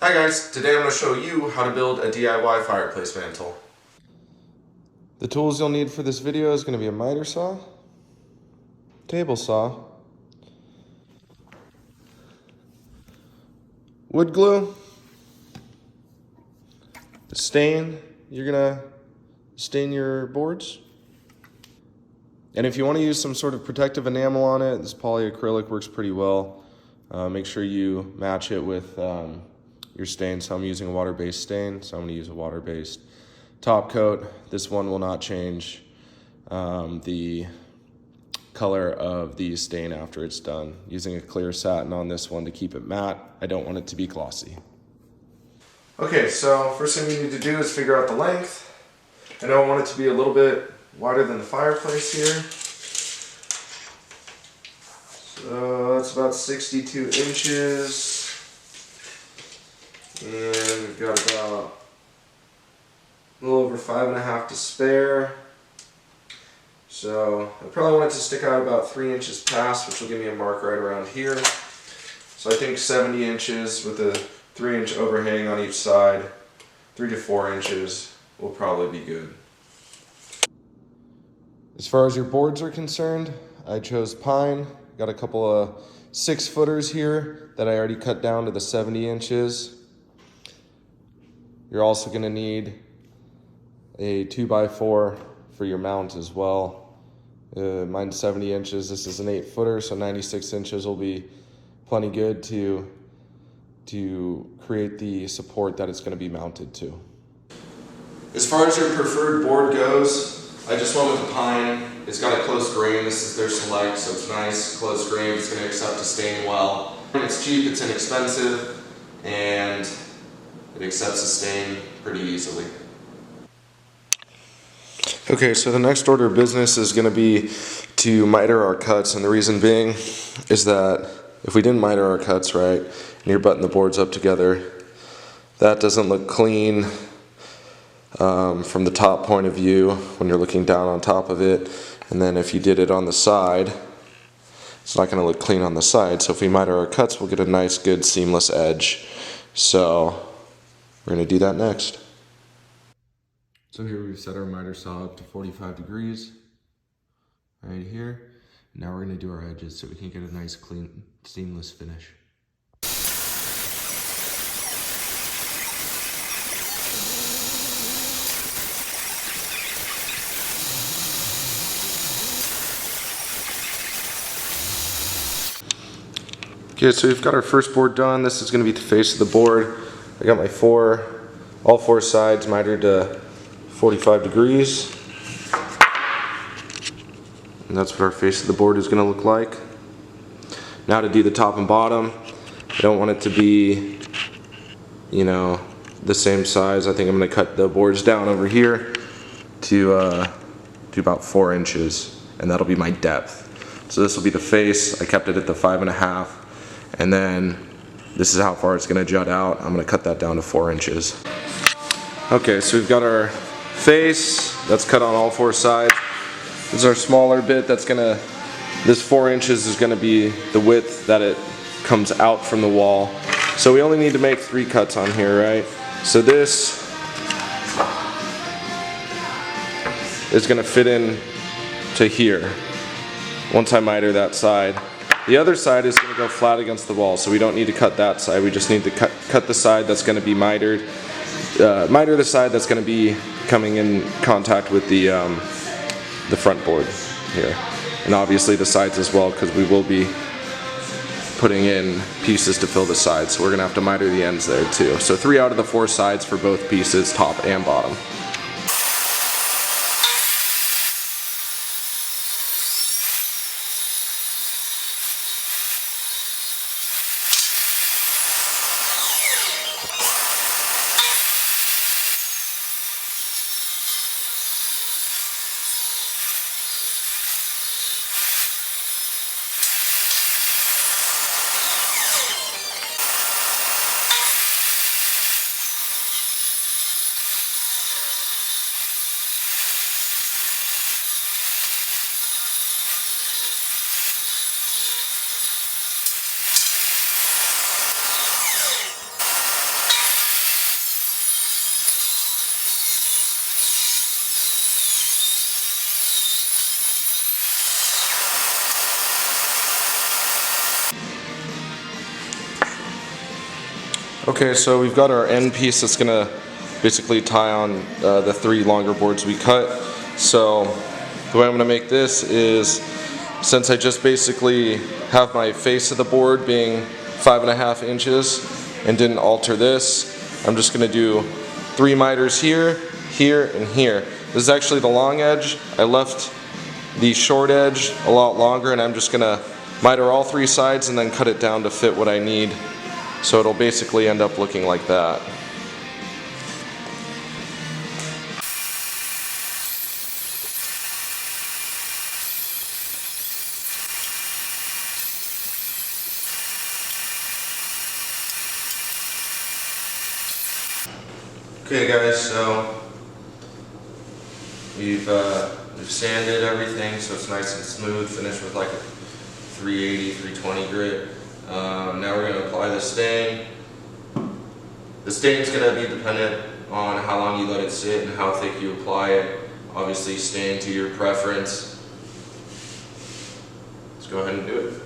Hi guys, today I'm going to show you how to build a DIY fireplace mantle. The tools you'll need for this video is going to be a miter saw, table saw, wood glue, the stain you're going to stain your boards, and if you want to use some sort of protective enamel on it, this polyacrylic works pretty well. Make sure you match it with your stain. So I'm using a water-based stain, so I'm going to use a water-based top coat. This one will not change the color of the stain after it's done. Using a clear satin on this one to keep it matte. I don't want it to be glossy. Okay, so first thing you need to do is figure out the length. I know I want it to be a little bit wider than the fireplace here. So that's about 62 inches. And we've got about a little over 5.5 to spare. So I probably want it to stick out about 3 inches past, which will give me a mark right around here. So I think 70 inches with a 3-inch overhang on each side, 3 to 4 inches will probably be good. As far as your boards are concerned, I chose pine. Got a couple of 6-footers here that I already cut down to the 70 inches. You're also going to need a 2x4 for your mount as well. Mine's 70 inches. This is an 8-footer, so 96 inches will be plenty good to create the support that it's going to be mounted to. As far as your preferred board goes, I just went with the pine. It's got a close grain. This is their select, so it's nice, close grain. It's going to accept a stain well. It's cheap, it's inexpensive, and it accepts a stain pretty easily. Okay, so the next order of business is going to be to miter our cuts, and the reason being is that if we didn't miter our cuts right, and you're butting the boards up together, that doesn't look clean from the top point of view when you're looking down on top of it. And then if you did it on the side, it's not going to look clean on the side. So if we miter our cuts, we'll get a nice, good, seamless edge. So we're going to do that next. So here we've set our miter saw up to 45 degrees right here. Now we're going to do our edges so we can get a nice, clean, seamless finish. Okay, so we've got our first board done. This is going to be the face of the board. I got my all four sides mitered to 45 degrees. And that's what our face of the board is going to look like. Now to do the top and bottom, I don't want it to be, the same size. I think I'm going to cut the boards down over here to about 4 inches, and that'll be my depth. So this will be the face. I kept it at the 5.5. And then this is how far it's going to jut out. I'm going to cut that down to 4 inches. Okay, so we've got our face that's cut on all 4 sides. This is our smaller bit that's this 4 inches is going to be the width that it comes out from the wall. So we only need to make 3 cuts on here, right? So this is going to fit in to here once I miter that side. The other side is going to go flat against the wall, so we don't need to cut that side. We just need to cut the side that's going to be mitered. Miter the side that's going to be coming in contact with the front board here. And obviously the sides as well, because we will be putting in pieces to fill the sides. So we're going to have to miter the ends there too. So 3 out of the 4 sides for both pieces, top and bottom. Okay, so we've got our end piece that's gonna basically tie on the 3 longer boards we cut. So the way I'm gonna make this is, since I just basically have my face of the board being 5.5 inches and didn't alter this, I'm just gonna do 3 miters here, here, and here. This is actually the long edge. I left the short edge a lot longer, and I'm just gonna miter all 3 sides and then cut it down to fit what I need. So it'll basically end up looking like that. Okay guys, so we've sanded everything so it's nice and smooth, finished with like a 380, 320 grit. Now we're going to apply the stain. The stain is going to be dependent on how long you let it sit and how thick you apply it. Obviously stain to your preference. Let's go ahead and do it.